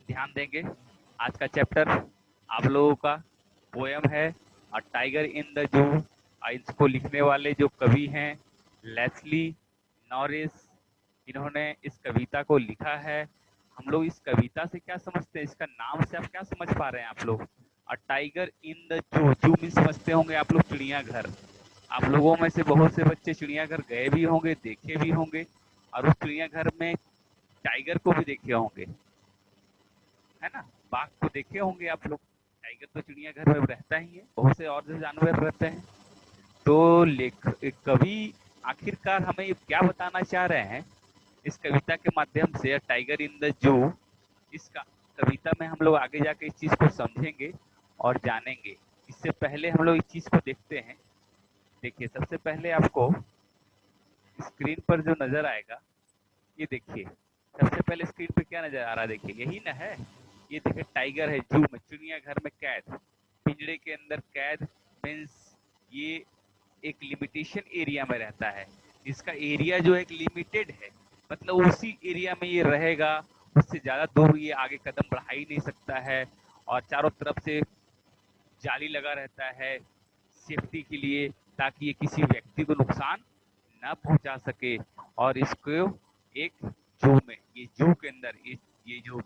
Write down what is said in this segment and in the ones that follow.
ध्यान देंगे। आज का चैप्टर आप लोगों का पोयम है a tiger in the zoo. इसको लिखने वाले जो कवि हैं लेस्ली नॉरिस, इन्होंने इस कविता को लिखा है। हम लोग इस कविता से क्या समझते हैं, इसका नाम से आप क्या समझ पा रहे हैं आप लोग? A tiger in the zoo, जू मीन समझते होंगे आप लोग चिड़ियाघर। आप लोगों में से बहुत से बच्चे चिड़ियाघर गए भी होंगे, देखे भी होंगे, और उस चिड़ियाघर में टाइगर को भी देखे होंगे, है ना। बाघ को देखे होंगे आप लोग। टाइगर तो चिड़ियाघर में रहता ही है, बहुत से और जो जानवर रहते हैं। तो लेख कवि आखिरकार हमें क्या बताना चाह रहे हैं इस कविता के माध्यम से, टाइगर इन द जू। इसका कविता में हम लोग आगे जाके इस चीज को समझेंगे और जानेंगे। इससे पहले हम लोग इस चीज को देखते हैं। देखिए, सबसे पहले आपको स्क्रीन पर जो नजर आएगा, ये देखिए। सबसे पहले स्क्रीन पे क्या नजर आ रहा है, देखिए यही ना है। ये देखिए टाइगर है जू में, चिड़ियाघर में कैद, पिंजरे के अंदर कैद। मीन्स ये एक लिमिटेशन एरिया में रहता है। इसका एरिया जो एक लिमिटेड है, मतलब उसी एरिया में ये रहेगा। उससे ज्यादा दूर ये आगे कदम बढ़ा ही नहीं सकता है। और चारों तरफ से जाली लगा रहता है सेफ्टी के लिए, ताकि ये किसी व्यक्ति को नुकसान न पहुंचा सके। और इसको एक जू में, ये जू के अंदर, ये जो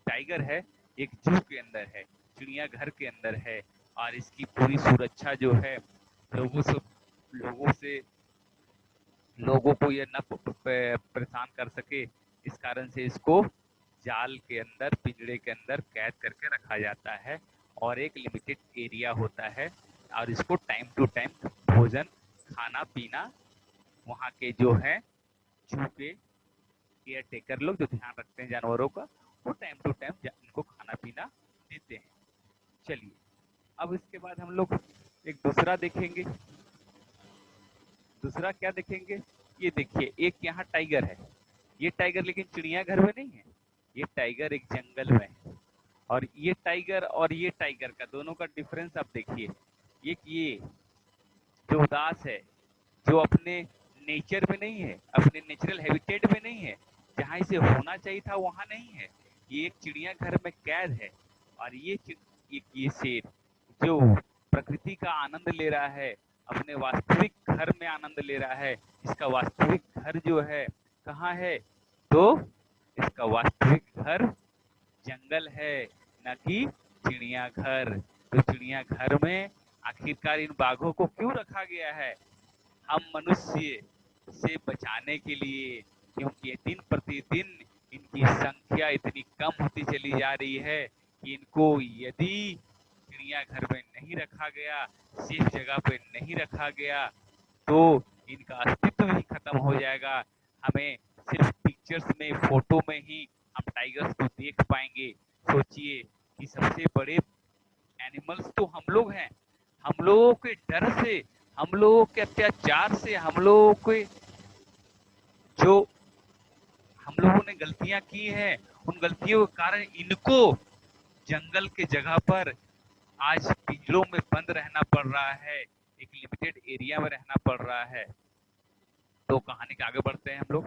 टाइगर है एक जू के अंदर है, चिड़ियाघर के अंदर है। और इसकी पूरी सुरक्षा जो है लोगों से लोगों से लोगों को ये न परेशान कर सके, इस कारण से इसको जाल के अंदर, पिंजरे के अंदर कैद करके रखा जाता है। और एक लिमिटेड एरिया होता है। और इसको टाइम टू टाइम भोजन, खाना पीना, वहाँ के जो है जू के केयर टेकर लोग जो ध्यान रखते हैं जानवरों का, वो टाइम टू टाइम इनको खाना पीना देते हैं। चलिए, अब इसके बाद हम लोग एक दूसरा देखेंगे। दूसरा क्या देखेंगे, ये देखिए एक यहाँ टाइगर है। ये टाइगर लेकिन चिड़ियाघर में नहीं है, ये टाइगर एक जंगल में है। और ये टाइगर और ये टाइगर का दोनों का डिफरेंस आप देखिए। ये जो उदास है, जो अपने नेचर में नहीं है, अपने नेचुरल हैबिटेट में नहीं है, जहाँ इसे होना चाहिए था वहाँ नहीं है। ये एक चिड़ियाघर में कैद है। और ये शेर जो प्रकृति का आनंद ले रहा है, अपने वास्तविक घर में आनंद ले रहा है। इसका वास्तविक घर जो है कहाँ है, तो इसका वास्तविक घर जंगल है, न कि चिड़ियाघर। तो चिड़ियाघर में आखिरकार इन बाघों को क्यों रखा गया है? हम मनुष्य से बचाने के लिए, क्योंकि दिन प्रतिदिन इनकी संख्या इतनी कम होती चली जा रही है कि इनको यदि चिड़ियाघर में नहीं रखा गया, सेफ जगह पे नहीं रखा गया, तो इनका अस्तित्व ही खत्म हो जाएगा। हमें सिर्फ पिक्चर्स में, फोटो में ही हम टाइगर्स को देख पाएंगे। सोचिए कि सबसे बड़े एनिमल्स तो हम लोग हैं। हम लोगों के डर से, हम लोगों के अत्याचार से, हम लोगों के जो हम लोगों ने गलतियां की हैं, उन गलतियों के कारण इनको जंगल के जगह पर आज पिंजरों में बंद रहना पड़ रहा है, एक लिमिटेड एरिया में रहना पड़ रहा है। तो कहानी के आगे बढ़ते हैं हम लोग।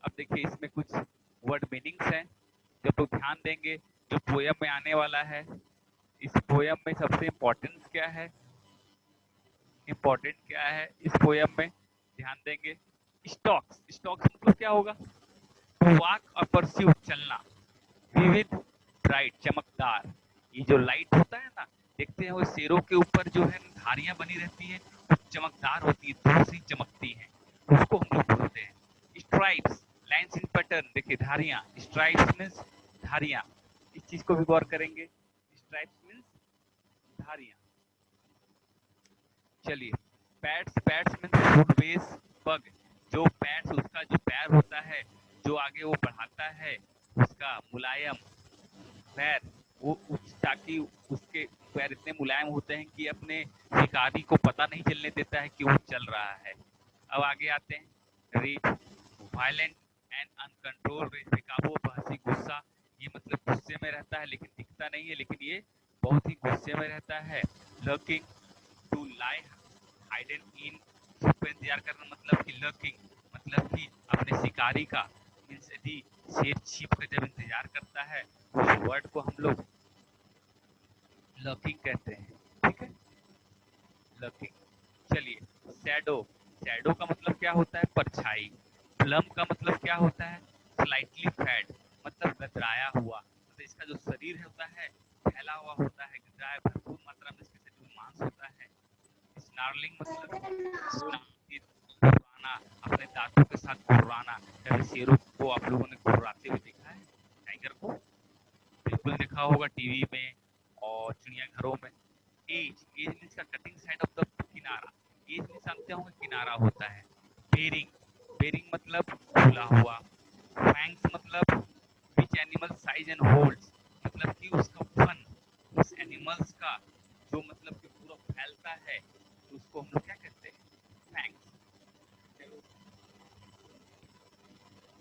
अब देखिए इसमें कुछ वर्ड मीनिंग्स हैं जब लोग ध्यान देंगे, जो पोयम में आने वाला है। इस पोयम में सबसे इम्पोर्टेंट क्या है, इम्पोर्टेंट क्या है इस पोयम में, ध्यान देंगे। स्टॉक्स, स्टॉक्स मतलब क्या होगा, टू वॉक और परस्यू, चलना। विविध, ब्राइट, चमकदार। ये जो लाइट होता है ना, देखते हैं वो शेरों के ऊपर जो है धारियां बनी रहती है, वो चमकदार होती है, दूर से चमकती है, तो उसको हम लोग बोलते हैं स्ट्राइप्स। लाइन्स इन पैटर्न, देखिए धारियां, स्ट्राइप्स मीन्स धारियां। इस चीज को भी गौर करेंगे, स्ट्राइप्स मीन्स धारियां। चलिए, pads, pads means foot base, पग। जो पैड्स, उसका जो पैर होता है, जो आगे वो बढ़ाता है, उसका मुलायम पैर, वो ताकि उसके पैर इतने मुलायम होते हैं कि अपने शिकारी को पता नहीं चलने देता है कि वो चल रहा है। अब आगे आते हैं, rage, violent and uncontrolled rage, बेकाबू, बहसी, गुस्सा। ये मतलब गुस्से में रहता है लेकिन दिखता नहीं है, लेकिन ये बहुत ही गुस्से में रहता है। लर्किंग, टू लाई हाइडन इन, छुप इंतजार करना, मतलब कि लर्किंग मतलब कि अपने शिकारी का, मीन्स यदि शेर छिप कर जब इंतजार करता है, उस वर्ड को हम लोग लर्किंग कहते हैं। ठीक है, लर्किंग। चलिए, शैडो। शैडो का मतलब क्या होता है? परछाई। प्लम का मतलब क्या होता है? स्लाइटली फैट, मतलब गदराया हुआ। मतलब इसका जो शरीर होता है फैला हुआ होता है, गदराया, भरपूर मात्रा में इसके शरीर में मांस होता है। स्नार्लिंग मतलब गुर्राना, अपने दांतों के साथ गुर्राना। कभी शेरों को आप लोगों ने गुर्राते हुए देखा है? टाइगर को बिल्कुल देखा होगा टीवी में और चिड़ियाघरों में। एज, एज मीन्स का कटिंग साइड ऑफ द किनारा। एज मीन्स जानते होंगे किनारा होता है। बेरिंग, बेरिंग मतलब खुला हुआ। फैंग्स मतलब which animal size and holds, मतलब कि उसका फन, उस एनिमल्स का जो मतलब कि पूरा फैलता है, तो उसको हम लोग क्या कहते हैं? फैंग्स।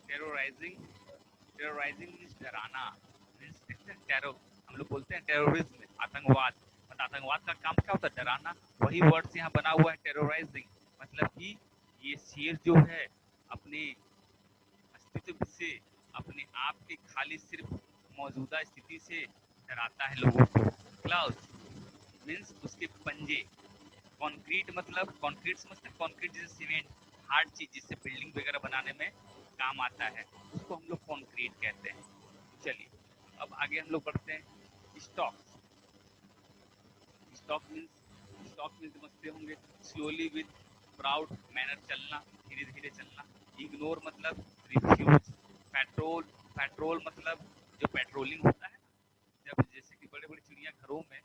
टेरोराइजिंग, टेरोराइजिंग मीन्स डराना, मीन्स टेरो, हम लोग बोलते हैं टेररिज्म, आतंकवाद। मतलब आतंकवाद का काम क्या होता है? डराना। वही वर्ड यहाँ बना हुआ है, टेरोराइजिंग। मतलब कि ये शेर जो है अपने अस्तित्व से, अपने आप के खाली सिर्फ मौजूदा स्थिति से डराता है लोगों को। क्लाउस मीन्स उसके पंजे। कंक्रीट मतलब, कंक्रीट समझते हैं? कंक्रीट जैसे सीमेंट, हार्ड चीज जिससे बिल्डिंग वगैरह बनाने में काम आता है, उसको हम लोग कंक्रीट कहते हैं। चलिए, अब आगे हम लोग बढ़ते हैं। Stock. Stock means, stock means समझते होंगे, स्लोली विद प्राउड मैनर, चलना, धीरे धीरे चलना। इग्नोर मतलब रिफ्यूज। पेट्रोल, पेट्रोल मतलब जो पेट्रोलिंग होता है, जब जैसे कि बड़े बड़े चिड़ियाघरों में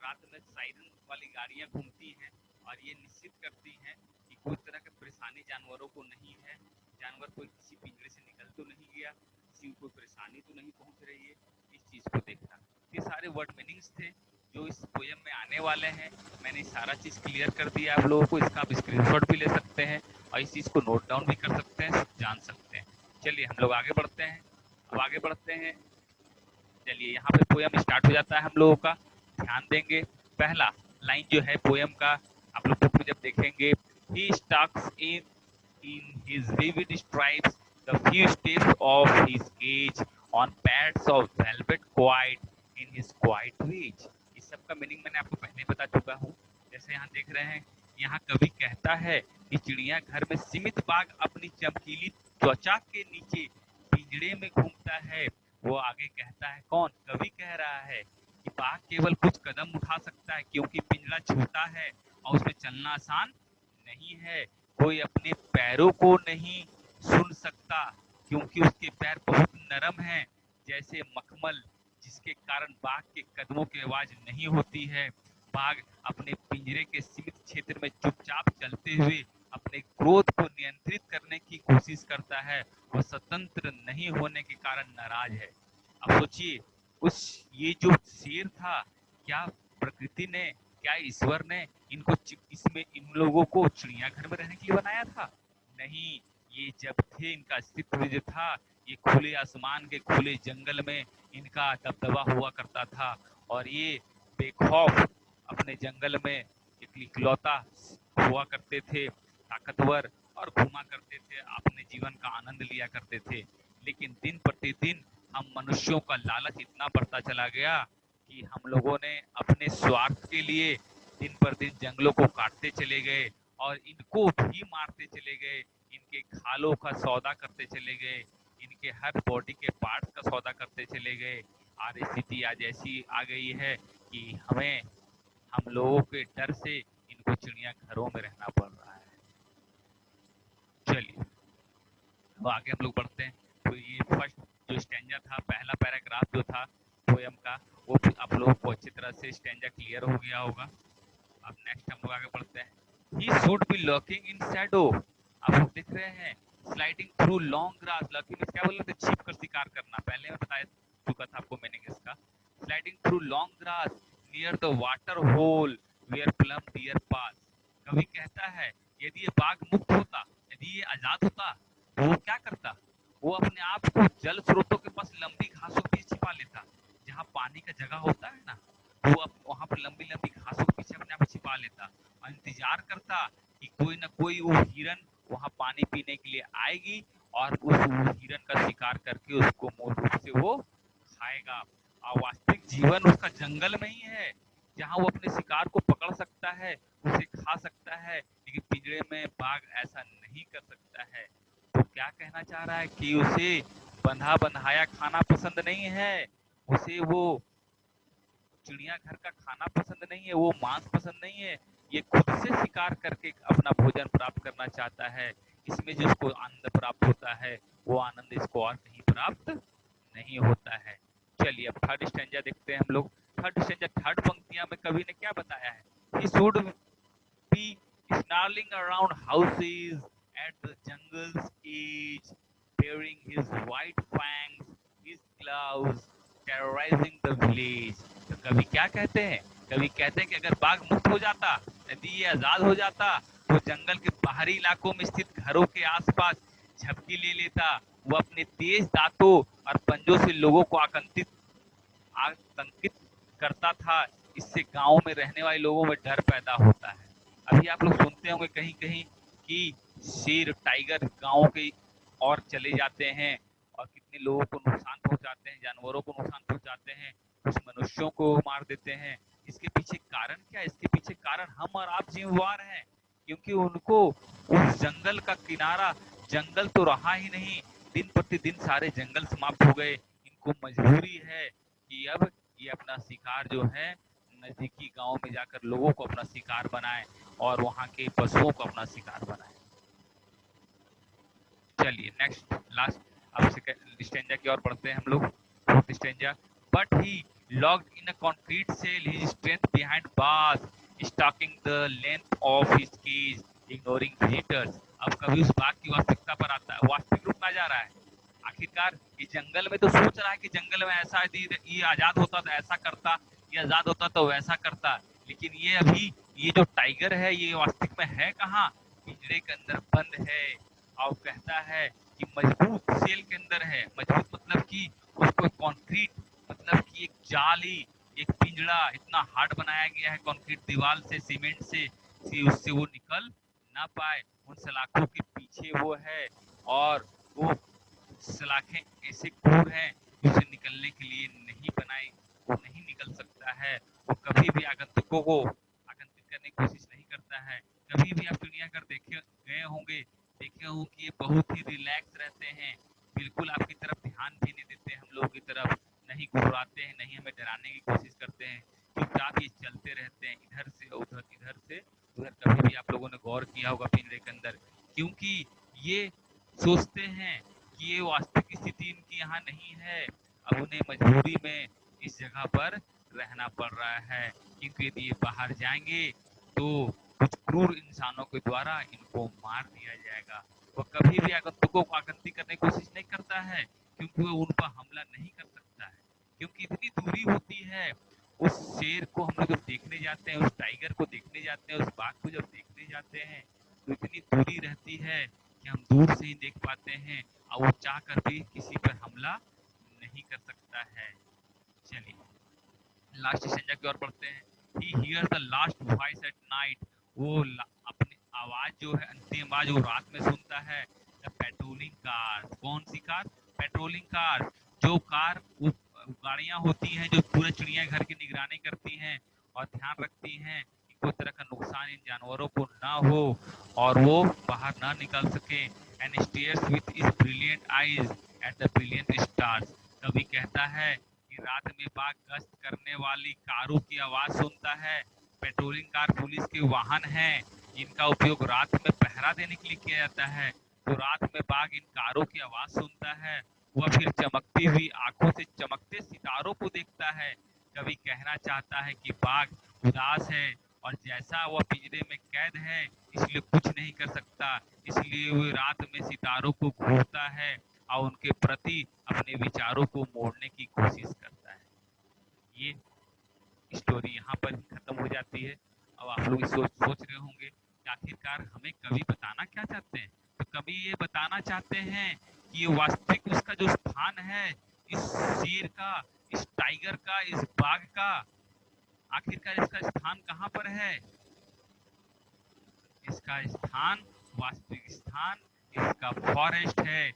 रात में साइरन वाली गाड़ियां घूमती हैं और ये निश्चित करती हैं कि कोई तरह की परेशानी जानवरों को नहीं है, जानवर कोई किसी पिंजरे से निकल तो नहीं गया, किसी को कोई परेशानी तो नहीं पहुंच रही है, इस चीज को देखना। ये सारे वर्ड मीनिंग्स थे जो इस पोयम में आने वाले हैं। मैंने सारा चीज क्लियर कर दिया आप लोगों को, इसका आप स्क्रीनशॉट भी ले सकते हैं और इस चीज को नोट डाउन भी कर सकते हैं, जान सकते हैं। चलिए हम लोग आगे बढ़ते हैं। अब आगे बढ़ते हैं, चलिए यहाँ पे पोयम स्टार्ट हो जाता है हम लोगों का। ध्यान देंगे, पहला लाइन जो है पोयम का, आप लोग बुक में जब देखेंगे, ही stocks in his vivid stripes the few steps of his age on pads of velvet quiet in his quiet reach। इस सब का मीनिंग मैंने आपको पहले बता चुका हूँ। जैसे यहाँ देख रहे हैं, यहाँ कवि कहता है कि चिड़िया घर में सीमित बाघ अपनी चमकीली त्वचा के नीचे पिंजड़े में घूमता है। वो आगे कहता है, कौन? कवि कह रहा है कि बाघ केवल कुछ कदम उठा सकता है क्योंकि पिंजरा छोटा है और उसमें चलना आसान नहीं है। कोई अपने पैरों को नहीं सुन सकता क्योंकि उसके पैर बहुत नरम हैं, जैसे मखमल, जिसके कारण बाघ के कदमों की आवाज नहीं होती है। बाघ अपने पिंजरे के सीमित क्षेत्र में चुपचाप चलते हुए अपने क्रोध को नियंत्रित करने की कोशिश करता है। वह स्वतंत्र नहीं होने के कारण नाराज है। अब सोचिए, उस ये जो शेर था, क्या प्रकृति ने, क्या ईश्वर ने इनको इसमें इन लोगों को चिड़ियाघर में रहने के लिए बनाया था? नहीं, ये जब थे, इनका अस्तित्व जो था, ये खुले आसमान के खुले जंगल में इनका दबदबा हुआ करता था और ये बेखौफ अपने जंगल में एक इकलौता हुआ करते थे, ताकतवर, और घूमा करते थे, अपने जीवन का आनंद लिया करते थे। लेकिन दिन प्रतिदिन हम मनुष्यों का लालच इतना बढ़ता चला गया कि हम लोगों ने अपने स्वार्थ के लिए दिन पर दिन जंगलों को काटते चले गए और इनको भी मारते चले गए, इनके खालों का सौदा करते चले गए, इनके हर बॉडी के पार्ट्स का सौदा करते चले गए। और स्थिति आज ऐसी आ गई है कि हमें, हम लोगों के डर से इनको चिड़ियाघरों में रहना पड़ रहा है। चलिए, तो आगे हम लोग बढ़ते हैं। तो ये फर्स्ट जो स्टैंजा था, पहला पैराग्राफ जो था पोयम का, वो आप लोगों को अच्छी तरह से स्टैंजा क्लियर हो गया होगा। अब नेक्स्ट हम लोग आगे बढ़ते हैं। He should be lurking in shadow। आप लोग देख रहे हैं, sliding through long grass. Lurking में क्या बोल रहे थे? छिप कर शिकार करना। पहले मैं बता चुका था आपको मीनिंग इसका। Sliding through long grass near the water hole where plum deer pass. कवि कहता है, यदि ये बाघ मुक्त होता, यदि ये आजाद होता, तो वो क्या करता? वो अपने आप को जल स्रोतों के पास लंबी घासों के पीछे छिपा लेता। जहाँ पानी का जगह होता है ना, तो वो वहां पर लंबी लंबी घासों के पीछे अपने आप को छिपा लेता और इंतजार करता कि कोई ना कोई वो हिरन वहां पानी पीने के लिए आएगी और उस हिरन का शिकार करके जीवन उसका जंगल में ही है, जहाँ वो अपने शिकार को पकड़ सकता है, उसे खा सकता है, लेकिन पिंजरे में बाघ ऐसा नहीं कर सकता है। तो क्या कहना चाह रहा है कि उसे बंधा बंधाया खाना पसंद नहीं है, उसे वो चिड़ियाघर का खाना पसंद नहीं है, वो मांस पसंद नहीं है, ये खुद से शिकार करके अपना भोजन प्राप्त करना चाहता है। इसमें जो उसको आनंद प्राप्त होता है, वो आनंद इसको और कहीं प्राप्त नहीं होता है। चलिए अब थर्ड स्टैंजा देखते हैं हम लोग। थर्ड स्टैंजा थर्ड पंक्तियां में कवि ने क्या बताया है? He should be snarling around houses at the jungle's edge, baring his white fangs, his claws, terrorizing the village। तो कवि क्या कहते हैं? कवि कहते हैं कि अगर बाघ मुक्त हो जाता, यदि ये आजाद हो जाता, तो जंगल के बाहरी इलाकों में स्थित घरों के आसपास झपकी ले लेता। वो अपने तेज दांतों और पंजों से लोगों को आतंकित करता था। इससे गांव में रहने वाले लोगों में डर पैदा होता है। अभी आप लोग सुनते होंगे कहीं कहीं कि शेर टाइगर गांव के और चले जाते हैं और कितने लोगों को नुकसान पहुंचाते हैं, जानवरों को नुकसान पहुंचाते हैं, कुछ मनुष्यों को मार देते हैं। इसके पीछे कारण क्या है? इसके पीछे कारण हम और आप जिम्मेवार हैं, क्योंकि उनको उस जंगल का किनारा, जंगल तो रहा ही नहीं, दिन प्रतिदिन सारे जंगल समाप्त हो गए। इनको मजबूरी है कि अब ये अपना शिकार जो है नजदीकी गांव में जाकर लोगों को अपना शिकार बनाए और वहां के पशुओं को अपना शिकार बनाए। चलिए नेक्स्ट लास्ट अब स्टेंजा की ओर बढ़ते हैं हम लोग। Fourth stanza. But he locked in a concrete cell, his strength behind bars, stalking the length of his cage, ignoring visitors. अब कभी उस बाघ की वास्तविकता पर आता है, वास्तविक रूप में आ जा रहा है। आखिरकार ये जंगल में तो सोच रहा है कि जंगल में ऐसा, यदि ये आजाद होता तो ऐसा करता, ये आजाद होता तो वैसा करता, लेकिन ये अभी ये जो टाइगर है ये वास्तविक में है कहाँ? पिंजरे के अंदर बंद है। और कहता है कि मजबूत सेल के अंदर है। मजबूत मतलब कि उसको कंक्रीट, मतलब कि एक जाली, एक पिंजरा इतना हार्ड बनाया गया है कंक्रीट दीवार से, सीमेंट से, कि उससे वो निकल ना पाए। उन सलाखों के पीछे वो है और वो सलाखें ऐसे क्रूर हैं कि उसे निकलने के लिए नहीं बनाई, वो नहीं निकल सकता है। वो कभी भी आगंतुकों को आगंतुक करने की कोशिश नहीं करता है। कभी भी आप चिड़ियाघर देखे गए होंगे, देखे होंगे कि ये बहुत ही रिलैक्स रहते हैं, बिल्कुल आपकी तरफ ध्यान भी नहीं देते, हम लोगों की तरफ नहीं घुराते हैं, नहीं हमें डराने की कोशिश करते हैं, चुपचाप ही चलते रहते हैं इधर से उधर, इधर से उधर। कभी भी आप लोगों ने गौर किया होगा पिंजरे के अंदर, क्योंकि ये सोचते हैं कि ये वास्तविक स्थिति इनकी यहाँ नहीं है, अब उन्हें मजबूरी में इस जगह पर रहना पड़ रहा है, क्योंकि यदि ये बाहर जाएंगे तो कुछ क्रूर इंसानों के द्वारा इनको मार दिया जाएगा। वो कभी भी आगंतुकों को आगंती करने की कोशिश नहीं करता है, क्योंकि वो उन पर हमला नहीं कर सकता है, क्योंकि इतनी दूरी होती है। उस शेर को हम लोग जब देखने जाते हैं, उस टाइगर को देखने जाते हैं, उस बाघ को जब देखने जाते हैं, तो इतनी दूरी रहती है कि हम दूर से ही देख पाते हैं और वो चाह कर भी किसी पर हमला नहीं कर सकता है। चलिए लास्ट स्टेंजा की ओर बढ़ते हैं। He hear the last voice at night, वो अपनी आवाज जो है, अंतिम आवाज वो रात में सुनता है। द पेट्रोलिंग कार, कौन सी कार? पेट्रोलिंग कार, जो कार गाड़ियां होती हैं जो पूरे चिड़ियाघर की निगरानी करती हैं और ध्यान रखती हैं कि कोई तरह का नुकसान इन जानवरों को ना हो और वो बाहर ना निकल सके। And stairs with is brilliant eyes at the brilliant stars. कभी कहता है कि रात में बाघ गश्त करने वाली कारों की आवाज सुनता है। पेट्रोलिंग कार पुलिस के वाहन हैं, इनका उपयोग रात में पहरा देने के लिए किया जाता है। तो रात में बाघ इन कारों की आवाज सुनता है, वह फिर चमकती हुई आंखों से चमकते सितारों को देखता है। कभी कहना चाहता है कि बाघ उदास है और जैसा वह पिंजरे में कैद है इसलिए कुछ नहीं कर सकता, इसलिए वह रात में सितारों को घूरता है और उनके प्रति अपने विचारों को मोड़ने की कोशिश करता है। ये स्टोरी यहाँ पर ही खत्म हो जाती है। अब आप लोग सोच रहे होंगे कि आखिरकार हमें कवि बताना क्या चाहते हैं? तो कवि ये बताना चाहते हैं कि ये वास्तविक उसका जो स्थान है, इस शेर का, इस टाइगर का, इस बाघ का, आखिरकार इसका स्थान कहाँ पर है? इसका स्थान, वास्तविक स्थान इसका फॉरेस्ट है,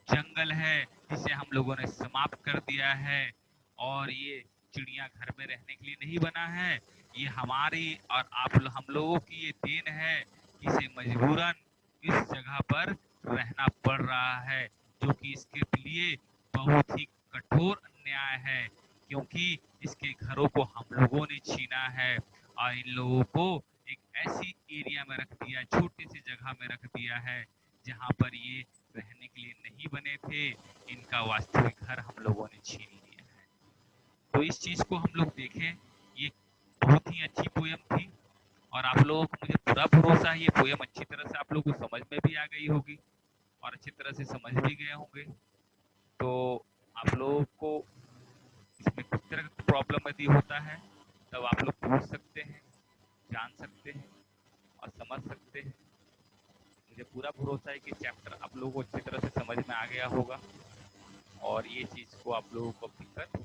जंगल है, जिसे हम लोगों ने समाप्त कर दिया है। और ये चिड़िया घर में रहने के लिए नहीं बना है। ये हमारी और हम लोगों की ये देन है कि इसे मजबूरन इस जगह पर रहना पड़ रहा है, जो कि इसके लिए बहुत ही कठोर अन्याय है, क्योंकि इसके घरों को हम लोगों ने छीना है और इन लोगों को एक ऐसी एरिया में रख दिया, छोटी सी जगह में रख दिया है जहाँ पर ये रहने के लिए नहीं बने थे। इनका वास्तविक घर हम लोगों ने छीन लिया है। तो इस चीज को हम लोग देखें, ये बहुत ही अच्छी पोयम थी और आप लोगों को मुझे पूरा भरोसा है ये पोयम अच्छी तरह से आप लोगों को समझ में भी आ गई होगी और अच्छी तरह से समझ भी गए होंगे। तो आप लोगों को इसमें कुछ तरह का प्रॉब्लम यदि होता है तब आप लोग पूछ सकते हैं, जान सकते हैं और समझ सकते हैं। मुझे पूरा भरोसा है कि चैप्टर आप लोगों को अच्छी तरह से समझ में आ गया होगा और ये चीज़ को आप लोगों को अब दिक्कत